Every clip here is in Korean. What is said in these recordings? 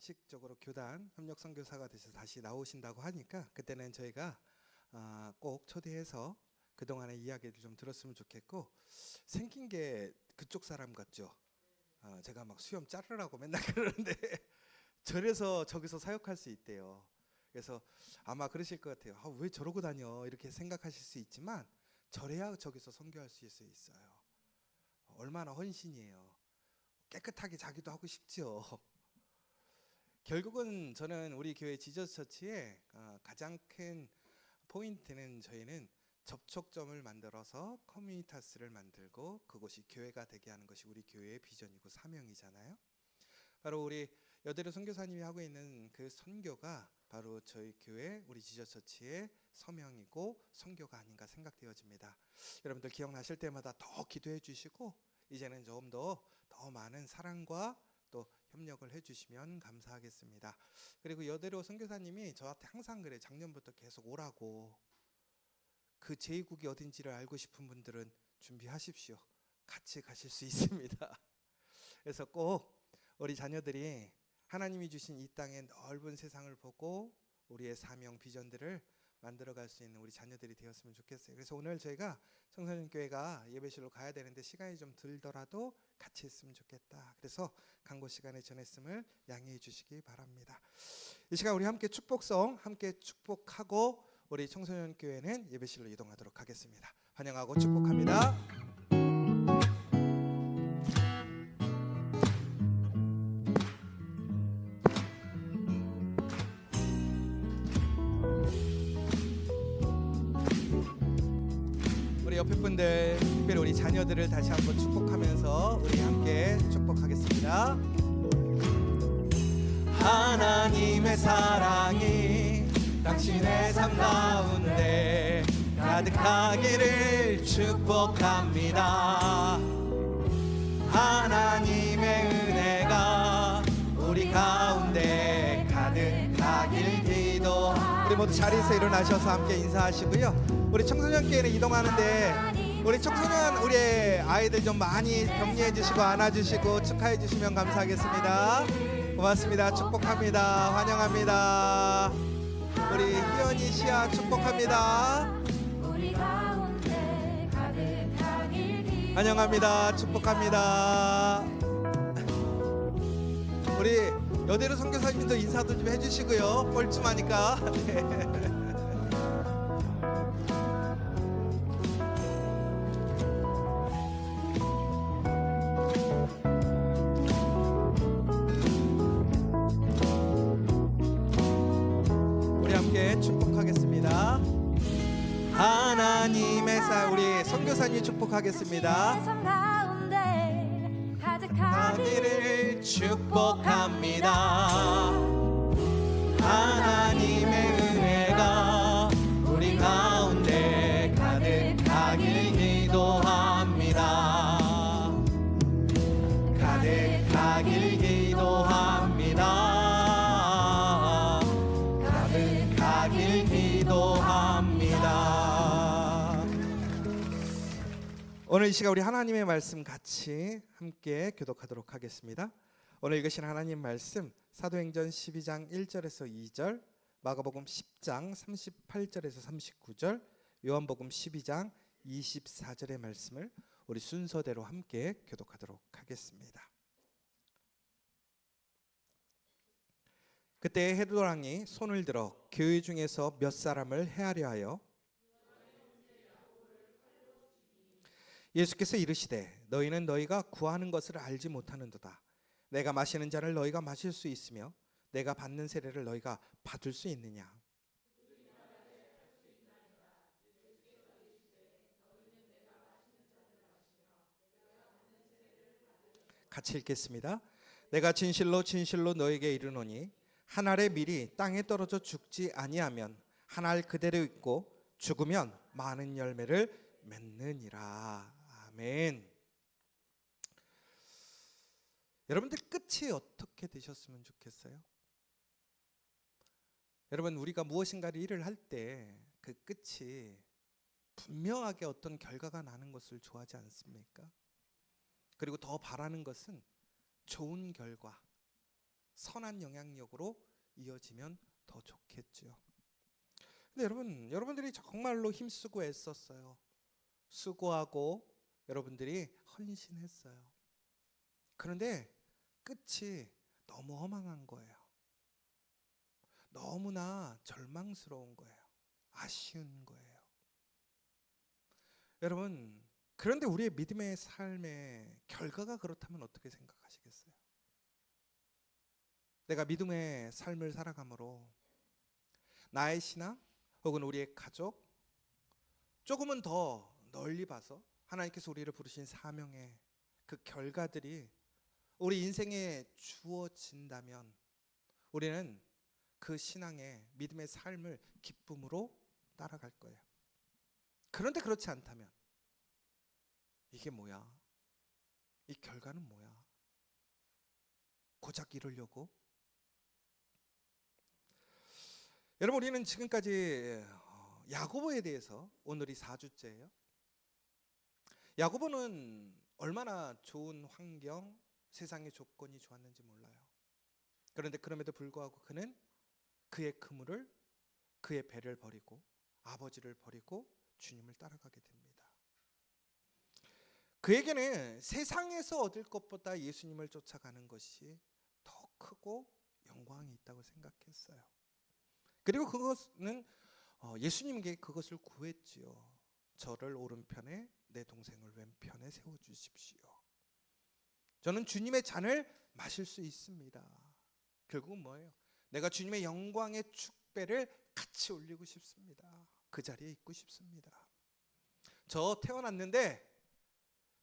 정식적으로 교단 협력 선교사가 되셔서 다시 나오신다고 하니까 그때는 저희가 꼭 초대해서 그동안의 이야기를 좀 들었으면 좋겠고, 생긴 게 그쪽 사람 같죠? 제가 막 수염 자르라고 맨날 그러는데 저래서 저기서 사역할 수 있대요. 그래서 아마 그러실 것 같아요. 왜 저러고 다녀? 이렇게 생각하실 수 있지만 저래야 저기서 선교할 수 있어요. 얼마나 헌신이에요. 깨끗하게 자기도 하고 싶죠. 결국은 저는 우리 교회 지저스 처치의 가장 큰 포인트는, 저희는 접촉점을 만들어서 커뮤니타스를 만들고 그곳이 교회가 되게 하는 것이 우리 교회의 비전이고 사명이잖아요. 바로 우리 여대로 선교사님이 하고 있는 그 선교가 바로 저희 교회 우리 지저스 처치의 서명이고 선교가 아닌가 생각되어집니다. 여러분들 기억나실 때마다 더 기도해 주시고 이제는 좀 더 많은 사랑과 또 협력을 해주시면 감사하겠습니다. 그리고 여대로 선교사님이 저한테 항상 그래, 작년부터 계속 오라고. 그 제2국이 어딘지를 알고 싶은 분들은 준비하십시오. 같이 가실 수 있습니다. 그래서 꼭 우리 자녀들이 하나님이 주신 이 땅의 넓은 세상을 보고 우리의 사명 비전들을 만들어갈 수 있는 우리 자녀들이 되었으면 좋겠어요. 그래서 오늘 저희가 청소년 교회가 예배실로 가야 되는데 시간이 좀 들더라도 같이 했으면 좋겠다. 그래서 강고 시간에 전했음을 양해해 주시기 바랍니다. 이 시간 우리 함께 축복성 함께 축복하고 우리 청소년 교회는 예배실로 이동하도록 하겠습니다. 환영하고 축복합니다. 우리 옆에 분들, 특별히 우리 자녀들을 다시 한번 축복하면서 우리 함께 축복하겠습니다. 하나님의 사랑이 당신의 삶 가운데 가득하기를 축복합니다. 하나님의 은혜가 우리 가운데 가득하길 기도합니다. 우리 모두 자리에서 일어나셔서 함께 인사하시고요. 우리 청소년교회는 이동하는데 우리 청소년 우리 아이들 좀 많이 격려해 주시고 안아주시고 축하해 주시면 감사하겠습니다. 고맙습니다. 축복합니다. 환영합니다. 우리 희연이 시아 축복합니다. 환영합니다. 축복합니다. 우리 여대로 선교사님도 인사도 좀 해주시고요. 뻘쭘하니까. 네. 축복하겠습니다. 하나님의 우리 선교사님 축복하겠습니다. 가득하기를 축복합니다. 하나님의 은혜가 우리 가운데 가득하길 기도합니다. 가득하길 기도합니다. 기도합니다. 오늘 이 시간 우리 하나님의 말씀 같이 함께 교독하도록 하겠습니다. 오늘 읽으신 하나님 말씀 사도행전 12장 1절에서 2절, 마가복음 10장 38절에서 39절, 요한복음 12장 24절의 말씀을 우리 순서대로 함께 교독하도록 하겠습니다. 그때 헤롯 왕이 손을 들어 교회 중에서 몇 사람을 해하려 하여 예수께서 이르시되 너희는 너희가 구하는 것을 알지 못하는도다. 내가 마시는 잔을 너희가 마실 수 있으며 내가 받는 세례를 너희가 받을 수 있느냐. 같이 읽겠습니다. 내가 진실로 진실로 너희에게 이르노니 한 알의 밀이 땅에 떨어져 죽지 아니하면 한 알 그대로 있고 죽으면 많은 열매를 맺느니라. 아멘. 여러분들 끝이 어떻게 되셨으면 좋겠어요? 여러분, 우리가 무엇인가를 일을 할 때 그 끝이 분명하게 어떤 결과가 나는 것을 좋아하지 않습니까? 그리고 더 바라는 것은 좋은 결과, 선한 영향력으로 이어지면 더 좋겠죠. 근데 여러분들이 정말로 힘쓰고 애썼어요. 수고하고 여러분들이 헌신했어요. 그런데 끝이 너무 허망한 거예요. 너무나 절망스러운 거예요. 아쉬운 거예요. 여러분, 그런데 우리의 믿음의 삶의 결과가 그렇다면 어떻게 생각하시겠어요? 내가 믿음의 삶을 살아감으로 나의 신앙 혹은 우리의 가족, 조금은 더 널리 봐서 하나님께서 우리를 부르신 사명의 그 결과들이 우리 인생에 주어진다면 우리는 그 신앙의 믿음의 삶을 기쁨으로 따라갈 거예요. 그런데 그렇지 않다면 이게 뭐야? 이 결과는 뭐야? 고작 이루려고? 여러분, 우리는 지금까지 야고보에 대해서, 오늘이 4주째예요. 야고보는 얼마나 좋은 환경, 세상의 조건이 좋았는지 몰라요. 그런데 그럼에도 불구하고 그는 그의 그물을, 그의 배를 버리고 아버지를 버리고 주님을 따라가게 됩니다. 그에게는 세상에서 얻을 것보다 예수님을 쫓아가는 것이 더 크고 영광이 있다고 생각했어요. 그리고 그것은 예수님께 그것을 구했지요. 저를 오른편에 내 동생을 왼편에 세워주십시오. 저는 주님의 잔을 마실 수 있습니다. 결국은 뭐예요? 내가 주님의 영광의 축배를 같이 올리고 싶습니다. 그 자리에 있고 싶습니다. 저 태어났는데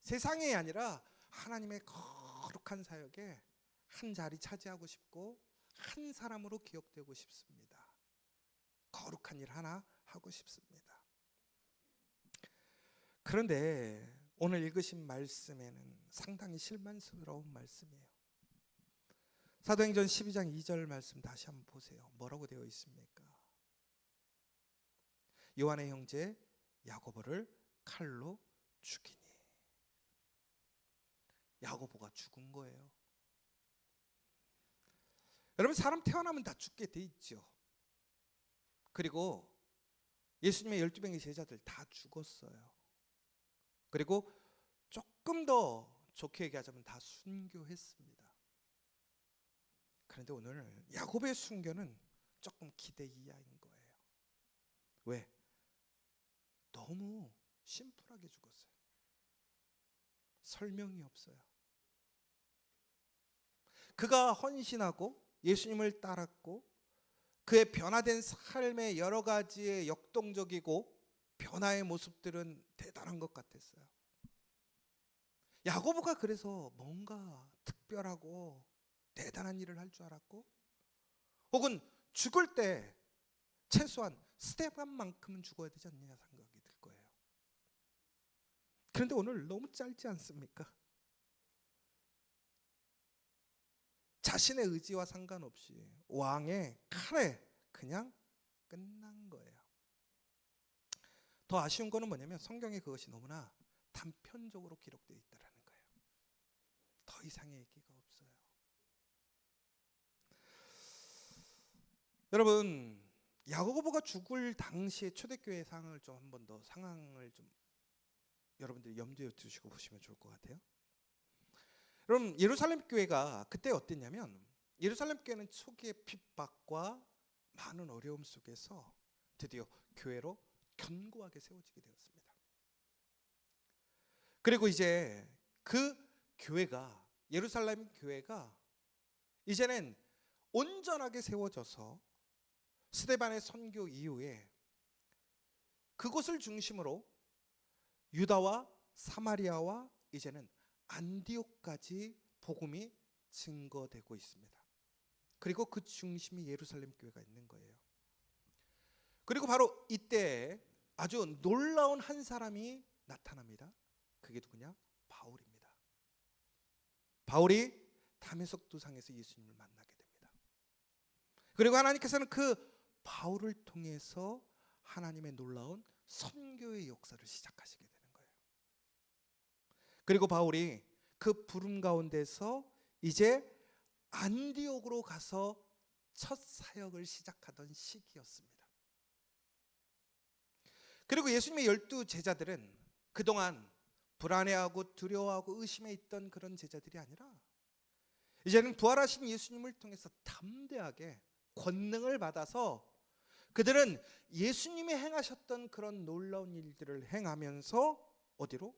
세상이 아니라 하나님의 거룩한 사역에 한 자리 차지하고 싶고 한 사람으로 기억되고 싶습니다. 거룩한 일 하나 하고 싶습니다. 그런데 오늘 읽으신 말씀에는 상당히 실망스러운 말씀이에요. 사도행전 12장 2절 말씀 다시 한번 보세요. 뭐라고 되어 있습니까? 요한의 형제 야고보를 칼로 죽이니. 야고보가 죽은 거예요. 여러분, 사람 태어나면 다 죽게 돼 있죠. 그리고 예수님의 12명의 제자들 다 죽었어요. 그리고 조금 더 좋게 얘기하자면 다 순교했습니다. 그런데 오늘 야고보의 순교는 조금 기대 이하인 거예요. 왜? 너무 심플하게 죽었어요. 설명이 없어요. 그가 헌신하고 예수님을 따랐고 그의 변화된 삶의 여러 가지의 역동적이고 변화의 모습들은 대단한 것 같았어요. 야고보가 그래서 뭔가 특별하고 대단한 일을 할 줄 알았고, 혹은 죽을 때 최소한 스테반만큼은 죽어야 되지 않느냐 생각이 들 거예요. 그런데 오늘 너무 짧지 않습니까? 자신의 의지와 상관없이 왕의 칼에 그냥 끝난 거예요. 더 아쉬운 거는 뭐냐면 성경에 그것이 너무나 단편적으로 기록되어 있다는 거예요. 더 이상의 얘기가 없어요. 여러분, 야고보가 죽을 당시의 초대교회 상황을 좀 한 번 더 상황을 좀 여러분들이 염두에 두시고 보시면 좋을 것 같아요. 그럼 예루살렘 교회가 그때 어땠냐면, 예루살렘 교회는 초기의 핍박과 많은 어려움 속에서 드디어 교회로 견고하게 세워지게 되었습니다. 그리고 이제 그 교회가, 예루살렘 교회가 이제는 온전하게 세워져서 스데반의 선교 이후에 그곳을 중심으로 유다와 사마리아와 이제는 안디옥까지 복음이 증거되고 있습니다. 그리고 그 중심이 예루살렘 교회가 있는 거예요. 그리고 바로 이때 아주 놀라운 한 사람이 나타납니다. 그게 누구냐? 바울입니다. 바울이 다메섹 도상에서 예수님을 만나게 됩니다. 그리고 하나님께서는 그 바울을 통해서 하나님의 놀라운 선교의 역사를 시작하시게 되는 거예요. 그리고 바울이 그 부름 가운데서 이제 안디옥으로 가서 첫 사역을 시작하던 시기였습니다. 그리고 예수님의 12 제자들은 그동안 불안해하고 두려워하고 의심해 있던 그런 제자들이 아니라 이제는 부활하신 예수님을 통해서 담대하게 권능을 받아서 그들은 예수님이 행하셨던 그런 놀라운 일들을 행하면서 어디로?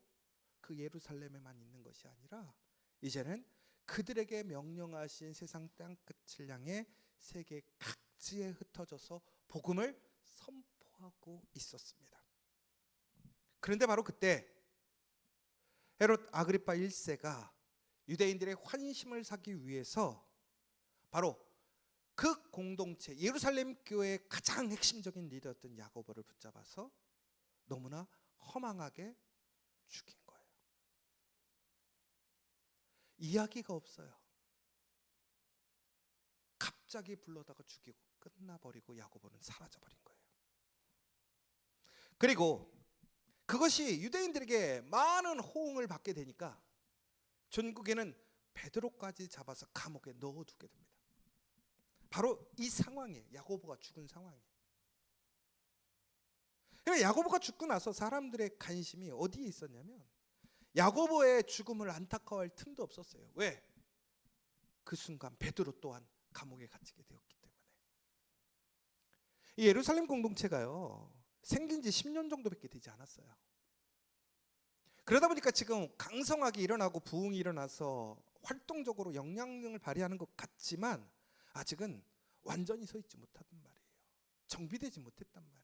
그 예루살렘에만 있는 것이 아니라 이제는 그들에게 명령하신 세상 땅끝을 향해 세계 각지에 흩어져서 복음을 선포하고 있었습니다. 그런데 바로 그때 헤롯 아그리파 1세가 유대인들의 환심을 사기 위해서 바로 그 공동체 예루살렘 교회의 가장 핵심적인 리더였던 야고보를 붙잡아서 너무나 허망하게 죽인 거예요. 이야기가 없어요. 갑자기 불러다가 죽이고 끝나버리고 야고보는 사라져버린 거예요. 그리고 그것이 유대인들에게 많은 호응을 받게 되니까 전국에는 베드로까지 잡아서 감옥에 넣어두게 됩니다. 바로 이 상황이에요. 야고보가 죽은 상황이에요. 야고보가 죽고 나서 사람들의 관심이 어디에 있었냐면 야고보의 죽음을 안타까워할 틈도 없었어요. 왜? 그 순간 베드로 또한 감옥에 갇히게 되었기 때문에. 이 예루살렘 공동체가요 생긴 지 10년 정도밖에 되지 않았어요. 그러다 보니까 지금 강성하게 일어나고 부흥이 일어나서 활동적으로 영향력을 발휘하는 것 같지만 아직은 완전히 서 있지 못했단 말이에요. 정비되지 못했단 말이에요.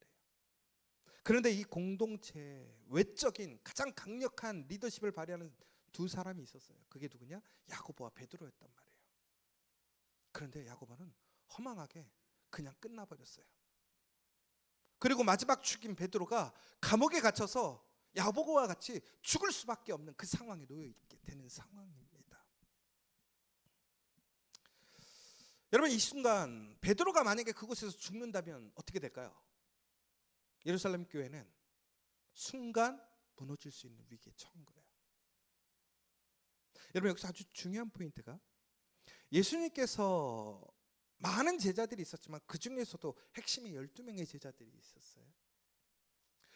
그런데 이 공동체 외적인 가장 강력한 리더십을 발휘하는 두 사람이 있었어요. 그게 누구냐? 야고보와 베드로였단 말이에요. 그런데 야고보는 허망하게 그냥 끝나버렸어요. 그리고 마지막 죽인 베드로가 감옥에 갇혀서 야고보와 같이 죽을 수밖에 없는 그 상황에 놓여 있게 되는 상황입니다. 여러분, 이 순간 베드로가 만약에 그곳에서 죽는다면 어떻게 될까요? 예루살렘 교회는 순간 무너질 수 있는 위기에 처한 거예요. 여러분, 여기서 아주 중요한 포인트가 예수님께서 많은 제자들이 있었지만 그 중에서도 핵심이 12명의 제자들이 있었어요.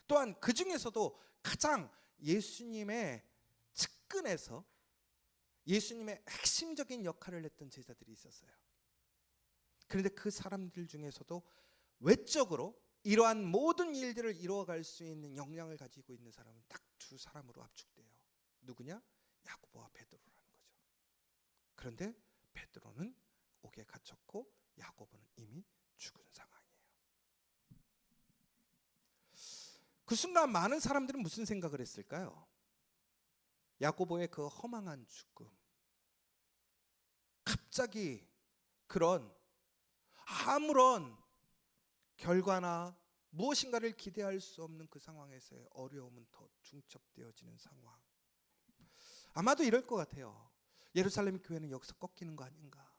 또한 그 중에서도 가장 예수님의 측근에서 예수님의 핵심적인 역할을 했던 제자들이 있었어요. 그런데 그 사람들 중에서도 외적으로 이러한 모든 일들을 이루어갈 수 있는 역량을 가지고 있는 사람은 딱 두 사람으로 압축돼요. 누구냐? 야고보와 베드로라는 거죠. 그런데 베드로는 옥에 갇혔고 야고보는 이미 죽은 상황이에요. 그 순간 많은 사람들은 무슨 생각을 했을까요? 야고보의 그 허망한 죽음, 갑자기 그런 아무런 결과나 무엇인가를 기대할 수 없는 그 상황에서의 어려움은 더 중첩되어지는 상황. 아마도 이럴 것 같아요. 예루살렘 교회는 여기서 꺾이는 거 아닌가?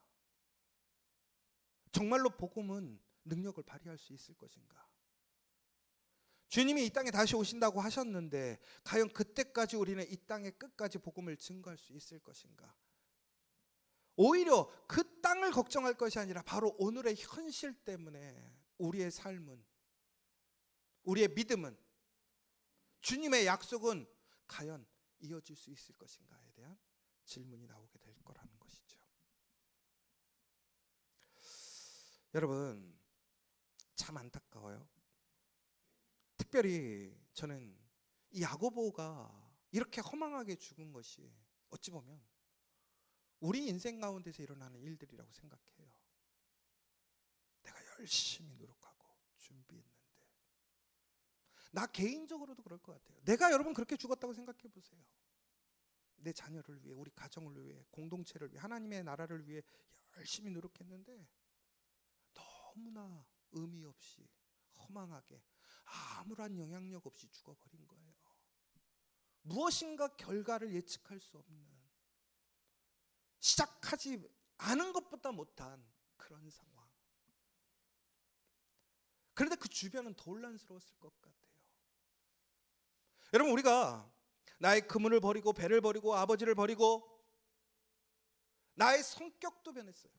정말로 복음은 능력을 발휘할 수 있을 것인가? 주님이 이 땅에 다시 오신다고 하셨는데 과연 그때까지 우리는 이 땅의 끝까지 복음을 증거할 수 있을 것인가? 오히려 그 땅을 걱정할 것이 아니라 바로 오늘의 현실 때문에 우리의 삶은, 우리의 믿음은, 주님의 약속은 과연 이어질 수 있을 것인가에 대한 질문이 나오게 될 거라는 것이죠. 여러분, 참 안타까워요. 특별히 저는 이 야고보가 이렇게 허망하게 죽은 것이 어찌 보면 우리 인생 가운데서 일어나는 일들이라고 생각해요. 내가 열심히 노력하고 준비했는데, 나 개인적으로도 그럴 것 같아요. 내가 여러분 그렇게 죽었다고 생각해 보세요. 내 자녀를 위해, 우리 가정을 위해, 공동체를 위해, 하나님의 나라를 위해 열심히 노력했는데 너무나 의미 없이 허망하게 아무런 영향력 없이 죽어버린 거예요. 무엇인가 결과를 예측할 수 없는, 시작하지 않은 것보다 못한 그런 상황. 그런데 그 주변은 더 혼란스러웠을 것 같아요. 여러분, 우리가 나의 그물을 버리고 배를 버리고 아버지를 버리고 나의 성격도 변했어요.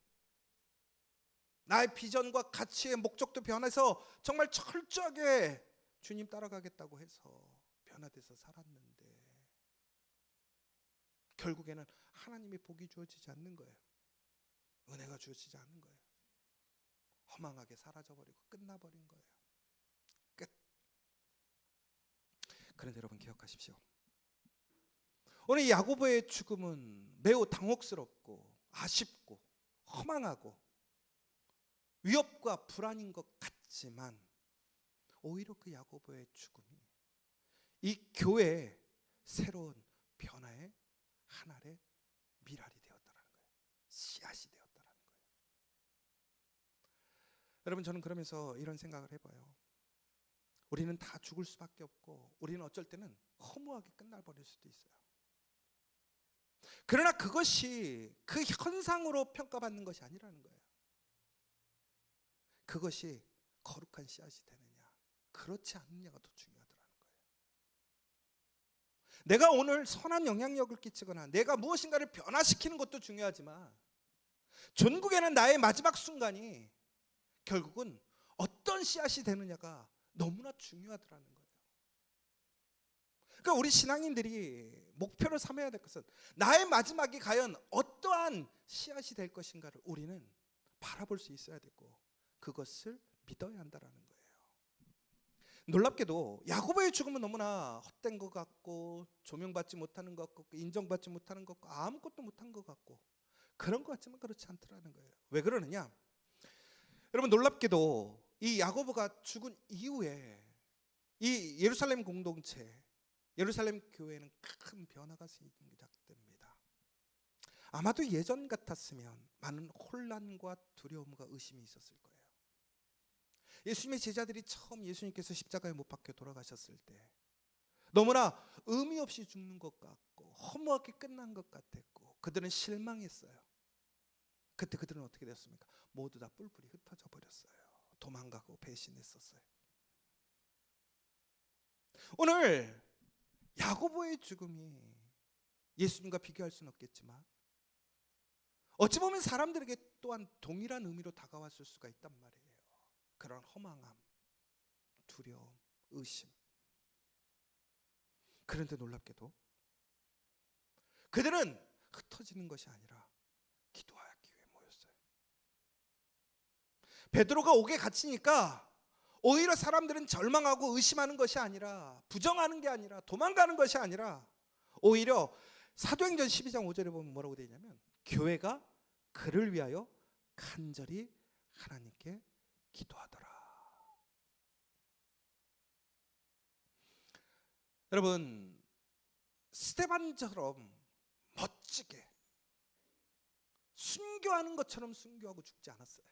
나의 비전과 가치의 목적도 변해서 정말 철저하게 주님 따라가겠다고 해서 변화돼서 살았는데 결국에는 하나님의 복이 주어지지 않는 거예요. 은혜가 주어지지 않는 거예요. 허망하게 사라져버리고 끝나버린 거예요. 끝. 그런데 여러분 기억하십시오. 오늘 야고보의 죽음은 매우 당혹스럽고 아쉽고 허망하고 위협과 불안인 것 같지만 오히려 그 야고보의 죽음이 이 교회의 새로운 변화의 하나의 미랄이 되었다라는 거예요. 씨앗이 되었다라는 거예요. 여러분, 저는 그러면서 이런 생각을 해봐요. 우리는 다 죽을 수밖에 없고 우리는 어쩔 때는 허무하게 끝나버릴 수도 있어요. 그러나 그것이 그 현상으로 평가받는 것이 아니라는 거예요. 그것이 거룩한 씨앗이 되느냐 그렇지 않느냐가 더 중요하더라는 거예요. 내가 오늘 선한 영향력을 끼치거나 내가 무엇인가를 변화시키는 것도 중요하지만 전국에는 나의 마지막 순간이 결국은 어떤 씨앗이 되느냐가 너무나 중요하더라는 거예요. 그러니까 우리 신앙인들이 목표를 삼아야 될 것은 나의 마지막이 과연 어떠한 씨앗이 될 것인가를 우리는 바라볼 수 있어야 되고 그것을 믿어야 한다라는 거예요. 놀랍게도 야고보의 죽음은 너무나 헛된 것 같고 조명받지 못하는 것 같고 인정받지 못하는 것 같고 아무것도 못한 것 같고 그런 것 같지만 그렇지 않더라는 거예요. 왜 그러느냐? 여러분, 놀랍게도 이 야고보가 죽은 이후에 이 예루살렘 공동체, 예루살렘 교회는 큰 변화가 시작됩니다. 아마도 예전 같았으면 많은 혼란과 두려움과 의심이 있었을 거예요. 예수님의 제자들이 처음 예수님께서 십자가에 못 박혀 돌아가셨을 때 너무나 의미 없이 죽는 것 같고 허무하게 끝난 것 같았고 그들은 실망했어요. 그때 그들은 어떻게 됐습니까? 모두 다 뿔뿔이 흩어져 버렸어요. 도망가고 배신했었어요. 오늘 야고보의 죽음이 예수님과 비교할 수는 없겠지만 어찌 보면 사람들에게 또한 동일한 의미로 다가왔을 수가 있단 말이에요. 그런 허망함, 두려움, 의심. 그런데 놀랍게도 그들은 흩어지는 것이 아니라 기도하기 위해 모였어요. 베드로가 옥에 갇히니까 오히려 사람들은 절망하고 의심하는 것이 아니라 부정하는 게 아니라 도망가는 것이 아니라 오히려 사도행전 12장 5절에 보면 뭐라고 되어 있냐면 교회가 그를 위하여 간절히 하나님께 기도하더라. 여러분, 스데반처럼 멋지게 순교하는 것처럼 순교하고 죽지 않았어요.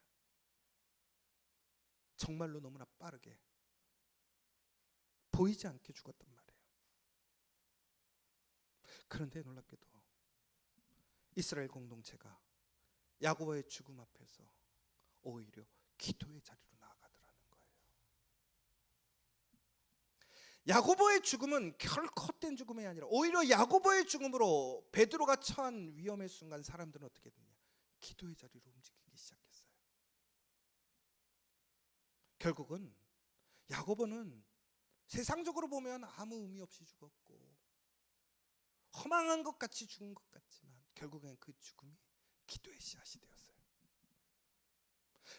정말로 너무나 빠르게 보이지 않게 죽었단 말이에요. 그런데 놀랍게도 이스라엘 공동체가 야고보의 죽음 앞에서 오히려 기도의 자리로 나아가더라는 거예요. 야고보의 죽음은 결코 헛된 죽음이 아니라 오히려 야고보의 죽음으로 베드로가 처한 위험의 순간 사람들은 어떻게 됐냐? 기도의 자리로 움직이기 시작했어요. 결국은 야고보는 세상적으로 보면 아무 의미 없이 죽었고 허망한 것 같이 죽은 것 같지만 결국엔 그 죽음이 기도의 씨앗이 되었어요.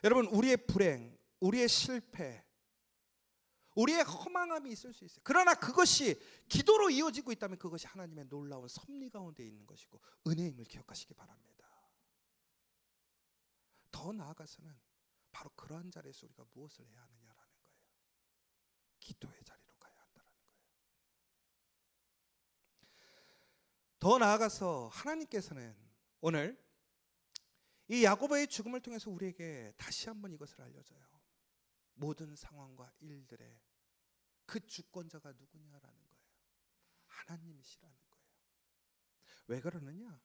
여러분, 우리의 불행, 우리의 실패, 우리의 허망함이 있을 수 있어요. 그러나 그것이 기도로 이어지고 있다면 그것이 하나님의 놀라운 섭리 가운데 있는 것이고 은혜임을 기억하시기 바랍니다. 더 나아가서는 바로 그러한 자리에서 우리가 무엇을 해야 하느냐라는 거예요. 기도의 자리로 가야 한다는 거예요. 더 나아가서 하나님께서는 오늘 이 야고보의 죽음을 통해서 우리에게 다시 한번 이것을 알려줘요. 모든 상황과 일들의 그 주권자가 누구냐라는 거예요. 하나님이시라는 거예요. 왜 그러느냐?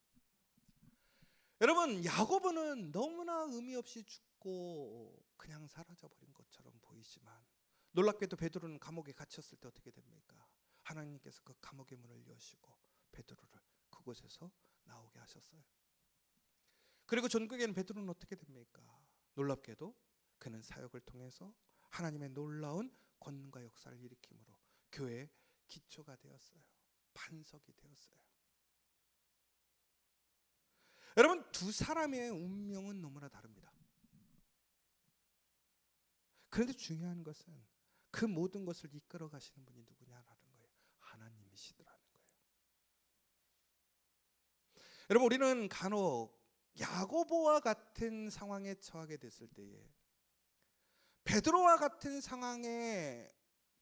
여러분, 야고보는 너무나 의미 없이 죽고 그냥 사라져버린 것처럼 보이지만 놀랍게도 베드로는 감옥에 갇혔을 때 어떻게 됩니까? 하나님께서 그 감옥의 문을 여시고 베드로를 그곳에서 나오게 하셨어요. 그리고 전국에는 베드로는 어떻게 됩니까? 놀랍게도 그는 사역을 통해서 하나님의 놀라운 권능과 역사를 일으킴으로 교회의 기초가 되었어요. 반석이 되었어요. 여러분, 두 사람의 운명은 너무나 다릅니다. 그런데 중요한 것은 그 모든 것을 이끌어 가시는 분이 누구냐라는 거예요. 하나님이시더라는 거예요. 여러분, 우리는 간혹 야고보와 같은 상황에 처하게 됐을 때에 베드로와 같은 상황에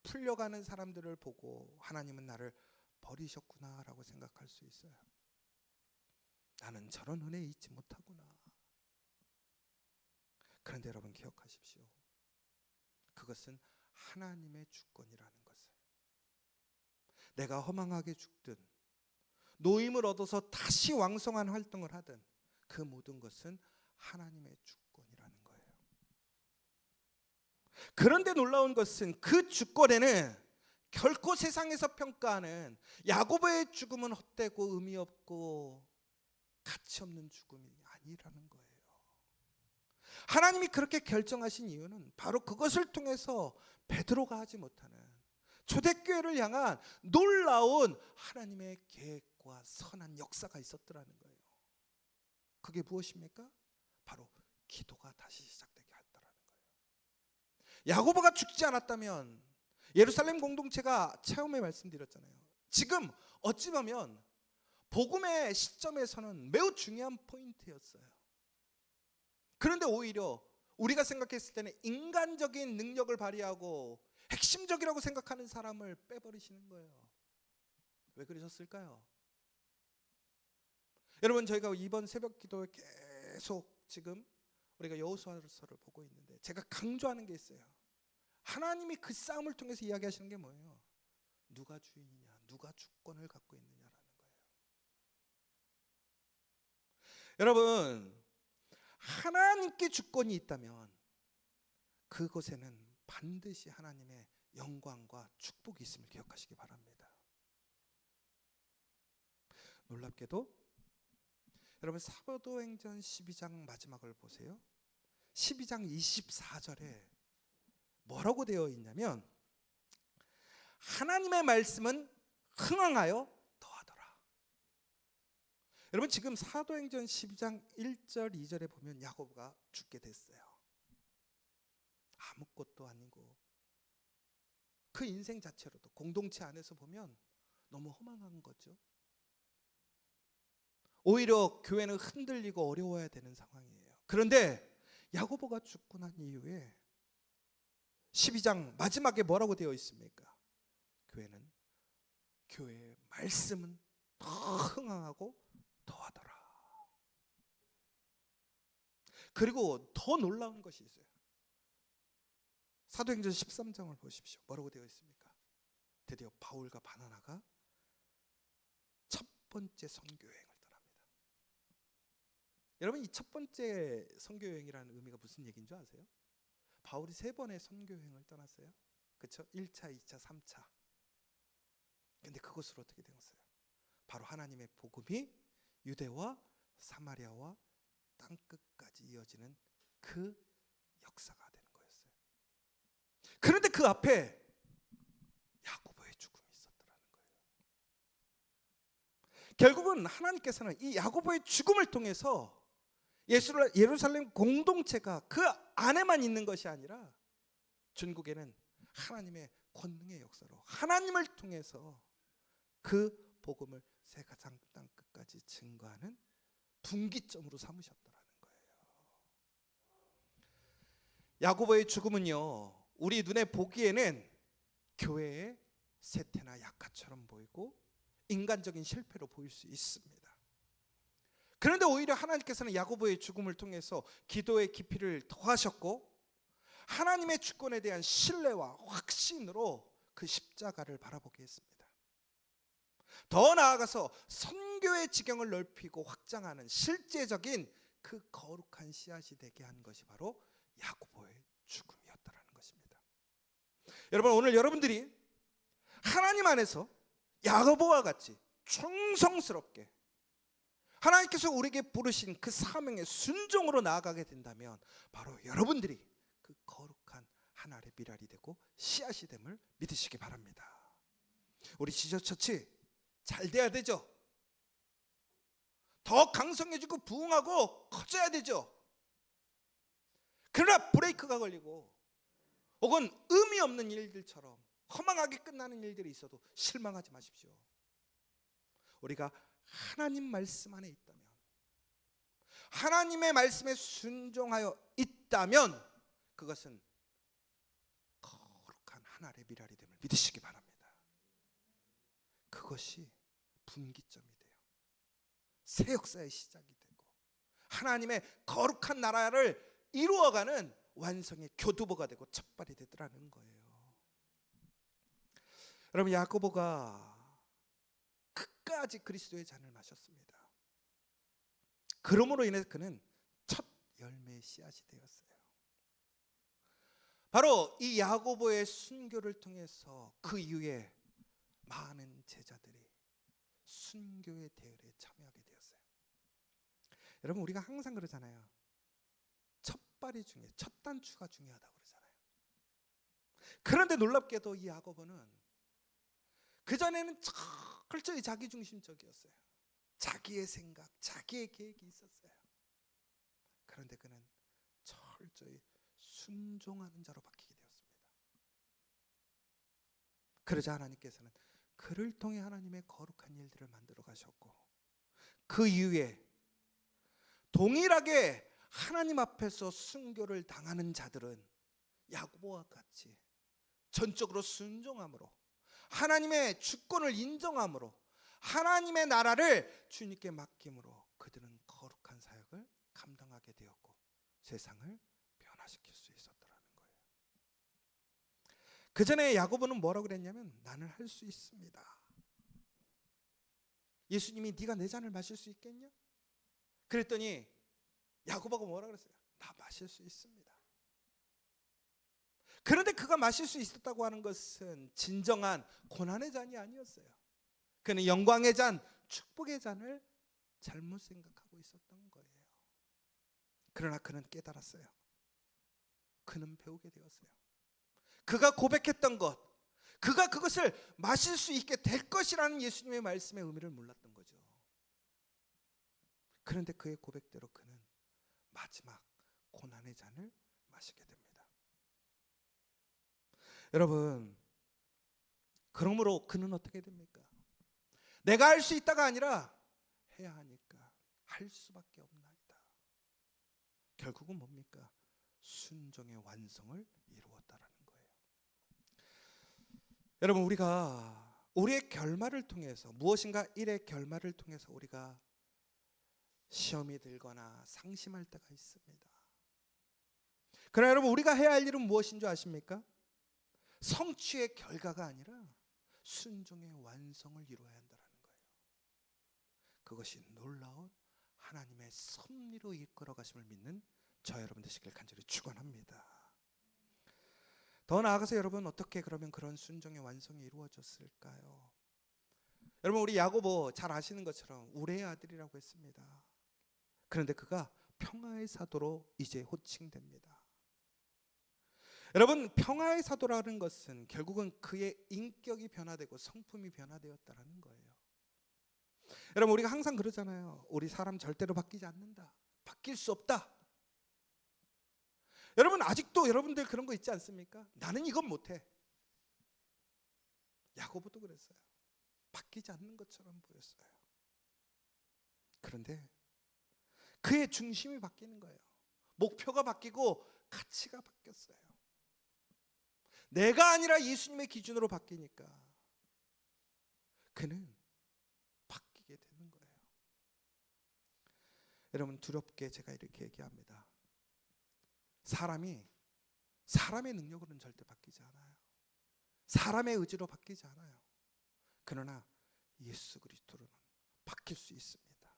풀려가는 사람들을 보고 하나님은 나를 버리셨구나라고 생각할 수 있어요. 나는 저런 은혜에 있지 못하구나. 그런데 여러분 기억하십시오. 그것은 하나님의 주권이라는 것을. 내가 허망하게 죽든 노임을 얻어서 다시 왕성한 활동을 하든 그 모든 것은 하나님의 주권이라는 거예요. 그런데 놀라운 것은 그 주권에는 결코 세상에서 평가하는 야고보의 죽음은 헛되고 의미 없고 가치 없는 죽음이 아니라는 거예요. 하나님이 그렇게 결정하신 이유는 바로 그것을 통해서 베드로가 하지 못하는 초대교회를 향한 놀라운 하나님의 계획과 선한 역사가 있었더라는 거예요. 그게 무엇입니까? 바로 기도가 다시 시작되게 했더라는 거예요. 야고보가 죽지 않았다면 예루살렘 공동체가 처음에 말씀드렸잖아요. 지금 어찌 보면 복음의 시점에서는 매우 중요한 포인트였어요. 그런데 오히려 우리가 생각했을 때는 인간적인 능력을 발휘하고 핵심적이라고 생각하는 사람을 빼버리시는 거예요. 왜 그러셨을까요? 여러분, 저희가 이번 새벽 기도에 계속 지금 우리가 여호수아서를 보고 있는데 제가 강조하는 게 있어요. 하나님이 그 싸움을 통해서 이야기하시는 게 뭐예요? 누가 주인이냐, 누가 주권을 갖고 있느냐라는 거예요. 여러분, 하나님께 주권이 있다면 그곳에는 반드시 하나님의 영광과 축복이 있음을 기억하시기 바랍니다. 놀랍게도 여러분, 사도행전 12장 마지막을 보세요. 12장 24절에 뭐라고 되어 있냐면 하나님의 말씀은 흥황하여 더하더라. 여러분, 지금 사도행전 12장 1절 2절에 보면 야고보가 죽게 됐어요. 아무것도 아니고 그 인생 자체로도 공동체 안에서 보면 너무 허망한 거죠. 오히려 교회는 흔들리고 어려워야 되는 상황이에요. 그런데 야고보가 죽고 난 이후에 12장 마지막에 뭐라고 되어 있습니까? 교회의 말씀은 더 흥황하고 더하더라. 그리고 더 놀라운 것이 있어요. 사도행전 13장을 보십시오. 뭐라고 되어 있습니까? 드디어 바울과 바나나가 첫 번째 선교 여행을 떠납니다. 여러분, 이 첫 번째 선교 여행이라는 의미가 무슨 얘기인 줄 아세요? 바울이 3번의 선교 여행을 떠났어요. 그렇죠? 1차, 2차, 3차. 근데 그것으로 어떻게 되었어요? 바로 하나님의 복음이 유대와 사마리아와 땅끝까지 이어지는 그 역사가 되는 거였어요. 그런데 그 앞에 야고보의 죽음이 있었더라는 거예요. 결국은 하나님께서는 이 야고보의 죽음을 통해서 예루살렘 공동체가 그 안에만 있는 것이 아니라 전국에는 하나님의 권능의 역사로 하나님을 통해서 그 복음을 세상 땅 끝까지 증거하는 분기점으로 삼으셨더라는 거예요. 야고보의 죽음은요, 우리 눈에 보기에는 교회의 세태나 약화처럼 보이고 인간적인 실패로 보일 수 있습니다. 그런데 오히려 하나님께서는 야고보의 죽음을 통해서 기도의 깊이를 더하셨고 하나님의 주권에 대한 신뢰와 확신으로 그 십자가를 바라보게 했습니다. 더 나아가서 선교의 지경을 넓히고 확장하는 실제적인 그 거룩한 씨앗이 되게 한 것이 바로 야고보의 죽음이었다라는 것입니다. 여러분, 오늘 여러분들이 하나님 안에서 야고보와 같이 충성스럽게 하나님께서 우리에게 부르신 그 사명에 순종으로 나아가게 된다면 바로 여러분들이 그 거룩한 하나님의 미랄이 되고 씨앗이 됨을 믿으시기 바랍니다. 우리 지저처치 잘 돼야 되죠. 더 강성해지고 부흥하고 커져야 되죠. 그러나 브레이크가 걸리고 혹은 의미 없는 일들처럼 허망하게 끝나는 일들이 있어도 실망하지 마십시오. 우리가 하나님 말씀 안에 있다면, 하나님의 말씀에 순종하여 있다면 그것은 거룩한 하나님의 미랄이 됨을 믿으시기 바랍니다. 그것이 분기점이 돼요. 새 역사의 시작이 되고 하나님의 거룩한 나라를 이루어가는 완성의 교두보가 되고 첫발이 되더라는 거예요. 여러분, 야고보가 끝까지 그리스도의 잔을 마셨습니다. 그러므로 인해 그는 첫 열매의 씨앗이 되었어요. 바로 이 야고보의 순교를 통해서 그 이후에 많은 제자들이 순교의 대열에 참여하게 되었어요. 여러분, 우리가 항상 그러잖아요. 첫발이 중요해, 첫 단추가 중요하다고 그러잖아요. 그런데 놀랍게도 이 야고보는 그전에는 철저히 자기중심적이었어요. 자기의 생각, 자기의 계획이 있었어요. 그런데 그는 철저히 순종하는 자로 바뀌게 되었습니다. 그러자 하나님께서는 그를 통해 하나님의 거룩한 일들을 만들어 가셨고, 그 이후에 동일하게 하나님 앞에서 순교를 당하는 자들은 야고보와 같이 전적으로 순종함으로, 하나님의 주권을 인정함으로, 하나님의 나라를 주님께 맡김으로 그들은 거룩한 사역을 감당하게 되었고 세상을 변화시킬 수 있었다라는 거예요. 그 전에 야고보는 뭐라고 그랬냐면, 나는 할 수 있습니다. 예수님이 네가 내 잔을 마실 수 있겠냐? 그랬더니 야고보가 뭐라고 그랬어요? 나 마실 수 있습니다. 그런데 그가 마실 수 있었다고 하는 것은 진정한 고난의 잔이 아니었어요. 그는 영광의 잔, 축복의 잔을 잘못 생각하고 있었던 거예요. 그러나 그는 깨달았어요. 그는 배우게 되었어요. 그가 고백했던 것, 그가 그것을 마실 수 있게 될 것이라는 예수님의 말씀의 의미를 몰랐던 거죠. 그런데 그의 고백대로 그는 마지막 고난의 잔을 마시게 됩니다. 여러분, 그러므로 그는 어떻게 됩니까? 내가 할 수 있다가 아니라 해야 하니까 할 수밖에 없나이다. 결국은 뭡니까? 순종의 완성을 이루었다라는 거예요. 여러분, 우리의 결말을 통해서, 무엇인가 일의 결말을 통해서 우리가 시험이 들거나 상심할 때가 있습니다. 그러나 여러분, 우리가 해야 할 일은 무엇인 줄 아십니까? 성취의 결과가 아니라 순종의 완성을 이루어야 한다는 거예요. 그것이 놀라운 하나님의 섭리로 이끌어 가심을 믿는 저 여러분 되시길 간절히 축원합니다. 더 나아가서 여러분, 어떻게 그러면 그런 순종의 완성이 이루어졌을까요? 여러분, 우리 야고보 잘 아시는 것처럼 우레의 아들이라고 했습니다. 그런데 그가 평화의 사도로 이제 호칭됩니다. 여러분, 평화의 사도라는 것은 결국은 그의 인격이 변화되고 성품이 변화되었다라는 거예요. 여러분, 우리가 항상 그러잖아요. 우리 사람 절대로 바뀌지 않는다. 바뀔 수 없다. 여러분, 아직도 여러분들 그런 거 있지 않습니까? 나는 이건 못해. 야고보도 그랬어요. 바뀌지 않는 것처럼 보였어요. 그런데 그의 중심이 바뀌는 거예요. 목표가 바뀌고 가치가 바뀌었어요. 내가 아니라 예수님의 기준으로 바뀌니까 그는 바뀌게 되는 거예요. 여러분, 두렵게 제가 이렇게 얘기합니다. 사람의 능력으로는 절대 바뀌지 않아요. 사람의 의지로 바뀌지 않아요. 그러나 예수 그리스도로는 바뀔 수 있습니다.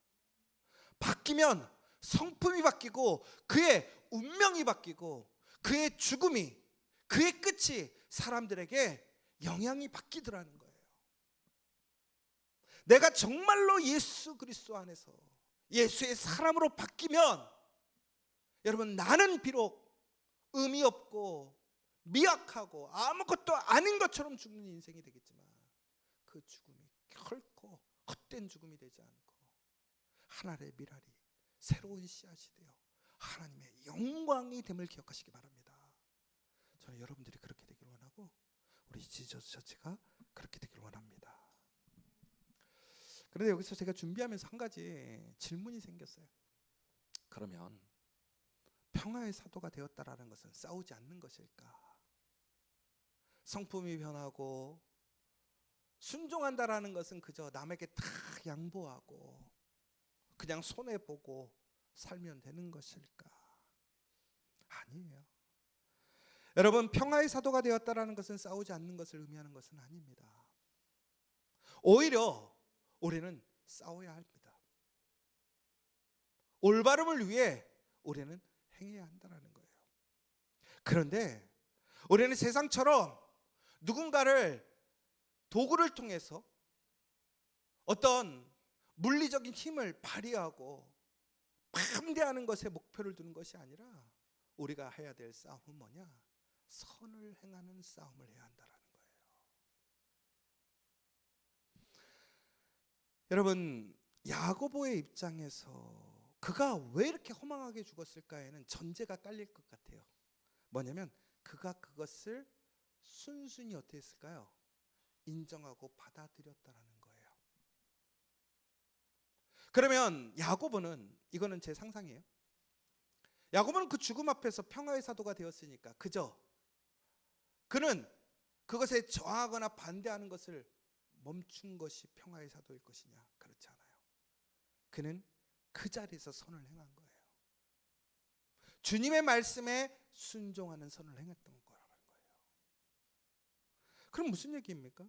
바뀌면 성품이 바뀌고 그의 운명이 바뀌고 그의 죽음이, 그의 끝이 사람들에게 영향이 바뀌더라는 거예요. 내가 정말로 예수 그리스도 안에서 예수의 사람으로 바뀌면 여러분, 나는 비록 의미 없고 미약하고 아무것도 아닌 것처럼 죽는 인생이 되겠지만 그 죽음이 결코 헛된 죽음이 되지 않고 하나님의 미랄이 새로운 씨앗이 되어 하나님의 영광이 됨을 기억하시기 바랍니다. 저는 여러분들이 그렇게 되길 원하고 우리 지저스 처치가 그렇게 되길 원합니다. 그런데 여기서 제가 준비하면서 한 가지 질문이 생겼어요. 그러면 평화의 사도가 되었다라는 것은 싸우지 않는 것일까? 성품이 변하고 순종한다라는 것은 그저 남에게 다 양보하고 그냥 손해보고 살면 되는 것일까? 아니에요. 여러분, 평화의 사도가 되었다라는 것은 싸우지 않는 것을 의미하는 것은 아닙니다. 오히려 우리는 싸워야 합니다. 올바름을 위해 우리는 행해야 한다는 거예요. 그런데 우리는 세상처럼 누군가를 도구를 통해서 어떤 물리적인 힘을 발휘하고 반대하는 것에 목표를 두는 것이 아니라 우리가 해야 될 싸움은 뭐냐? 선을 행하는 싸움을 해야 한다는 거예요. 여러분, 야고보의 입장에서 그가 왜 이렇게 허망하게 죽었을까에는 전제가 깔릴 것 같아요. 뭐냐면 그가 그것을 순순히 어떻게 했을까요? 인정하고 받아들였다라는 거예요. 그러면 야고보는, 이거는 제 상상이에요, 야고보는 그 죽음 앞에서 평화의 사도가 되었으니까 그저 그는 그것에 저항하거나 반대하는 것을 멈춘 것이 평화의 사도일 것이냐? 그렇지 않아요. 그는 그 자리에서 선을 행한 거예요. 주님의 말씀에 순종하는 선을 행했던 거라는 거예요. 그럼 무슨 얘기입니까?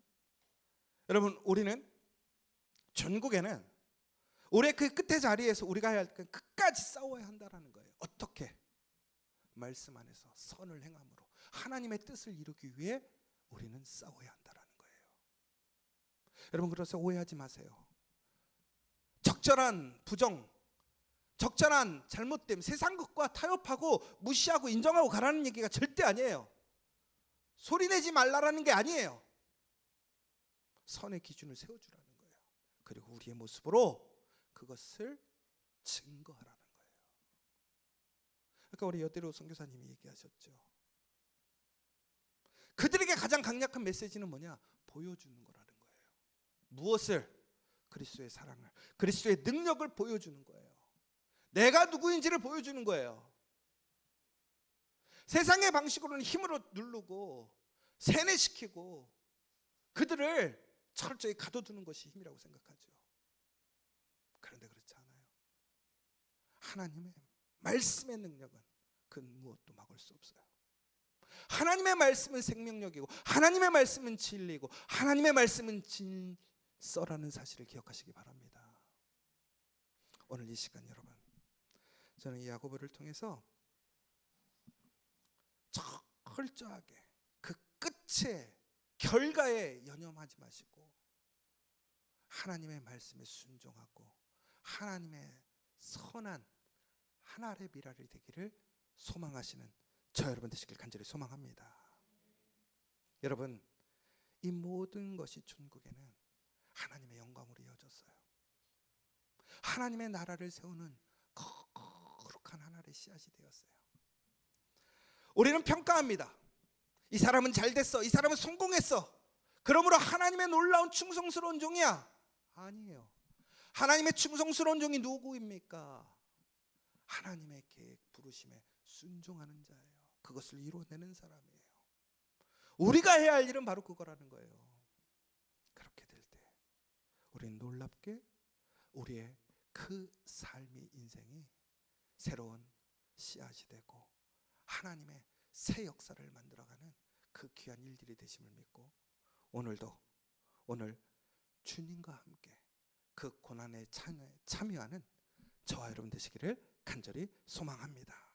여러분, 우리는 전국에는 우리의 그 끝의 자리에서 우리가 해야 할 건 끝까지 싸워야 한다는 거예요. 어떻게? 말씀 안에서 선을 행함으로 하나님의 뜻을 이루기 위해 우리는 싸워야 한다는 거예요. 여러분, 그래서 오해하지 마세요. 적절한 부정, 적절한 잘못됨, 세상 것과 타협하고 무시하고 인정하고 가라는 얘기가 절대 아니에요. 소리내지 말라라는 게 아니에요. 선의 기준을 세워주라는 거예요. 그리고 우리의 모습으로 그것을 증거하라는 거예요. 그러니까 우리 여대로 선교사님이 얘기하셨죠. 그들에게 가장 강력한 메시지는 뭐냐? 보여주는 거라는 거예요. 무엇을? 그리스도의 사랑을, 그리스도의 능력을 보여주는 거예요. 내가 누구인지를 보여주는 거예요. 세상의 방식으로는 힘으로 누르고 세뇌시키고 그들을 철저히 가둬두는 것이 힘이라고 생각하죠. 그런데 그렇지 않아요. 하나님의 말씀의 능력은 그 무엇도 막을 수 없어요. 하나님의 말씀은 생명력이고 하나님의 말씀은 진리고 하나님의 말씀은 진서라는 사실을 기억하시기 바랍니다. 오늘 이 시간 여러분, 저는 이 야고보를 통해서 철저하게 그 끝에 결과에 연연하지 마시고 하나님의 말씀에 순종하고 하나님의 선한 하나의 미랄이 되기를 소망하시는 저 여러분 되시길 간절히 소망합니다. 여러분, 이 모든 것이 천국에는 하나님의 영광으로 이어졌어요. 하나님의 나라를 세우는 거룩한 하나의 씨앗이 되었어요. 우리는 평가합니다. 이 사람은 잘 됐어, 이 사람은 성공했어, 그러므로 하나님의 놀라운 충성스러운 종이야. 아니에요. 하나님의 충성스러운 종이 누구입니까? 하나님의 계획 부르심에 순종하는 자예요. 그것을 이루어내는 사람이에요. 우리가 해야 할 일은 바로 그거라는 거예요. 그렇게 될 때 우리는 놀랍게 우리의 그 삶이, 인생이 새로운 씨앗이 되고 하나님의 새 역사를 만들어가는 그 귀한 일들이 되심을 믿고 오늘 주님과 함께 그 고난에 참여하는 저와 여러분 되시기를 간절히 소망합니다.